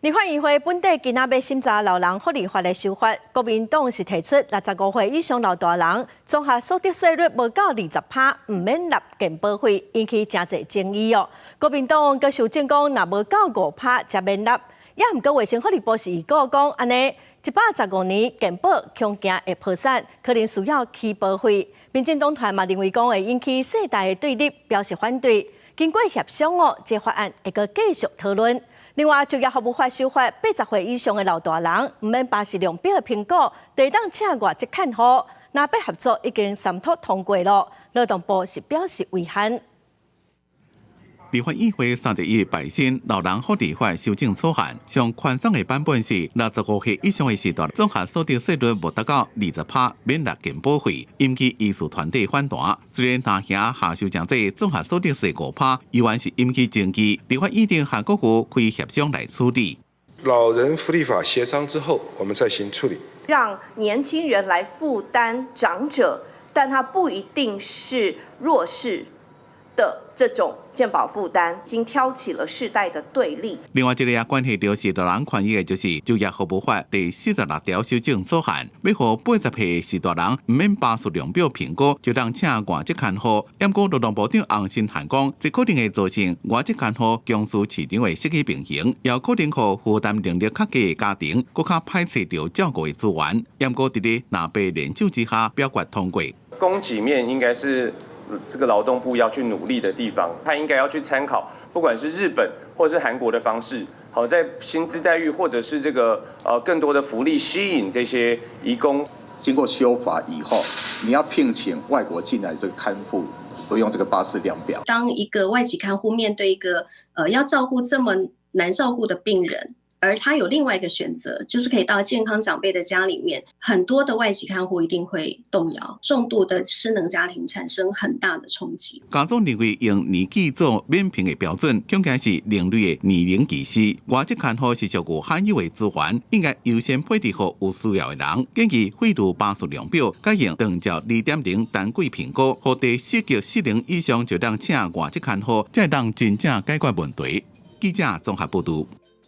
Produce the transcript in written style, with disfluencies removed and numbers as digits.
立法院会本地今仔要审查老人福利法的修法，国民党是提出65岁以上老大人综合所得税率无到20%，唔免纳健保费，引起真侪争议哦。国民党佮修正讲，若无到5%才免纳，也毋过卫生福利部是预告讲，安尼115年健保恐惊会破产，可能需要起保费。民进党团嘛认为讲会引起世代的对立，表示反对。经过协商哦，这法案会个继续讨论。另外，就业服务法修法，80岁以上的老大人唔免巴士量表的评估，得当请外籍看护。若要合作已经三读通过了，劳动部是表示遗憾。立法议会31日摆审老人福利法修正草案，上宽松的版本是65岁以上的时代综合所得税率无达到20%免纳健保费，引起医师团体反弹。虽然拿下下修正这综合所得税5%，依然是引起争议。立法议定下个月开协商来处理。老人福利法协商之后，我们再行处理。让年轻人来负担长者，但他不一定是弱势的这种健保负担，已经挑起了世代的对立。另外一个也关系到是老人权益的，就是就业服务法第46条修正草案，要让80岁的时大人唔免巴士量表评估就当请外籍看护。不过劳动部长洪新涵讲，这可能会造成外籍看护强势市场的失去平衡，也可能让负担能力较低的家庭更加排斥到照顾的资源。不过在咧纳备联手之下，表决通过。供给面应该是这个劳动部要去努力的地方，他应该要去参考，不管是日本或是韩国的方式，好在薪资待遇或者是这个更多的福利，吸引这些移工。经过修法以后，你要聘请外国进来这个看护，不用这个巴氏量表。当一个外籍看护面对一个要照顾这么难照顾的病人，而他有另外一个选择，就是可以到健康长辈的家里面，很多的外籍看护一定会动摇，重度的失能家庭产生很大的冲击。家长认为用年纪做免评的标准，恐惊是另类的年龄歧视。外籍看护是照顾罕有的资源，应该优先配置给有需要的人。建议废除巴士量表，改用长照2.0单轨评估，或第40年以上就当请外籍看护，才当真正解决问题。记者综合报道。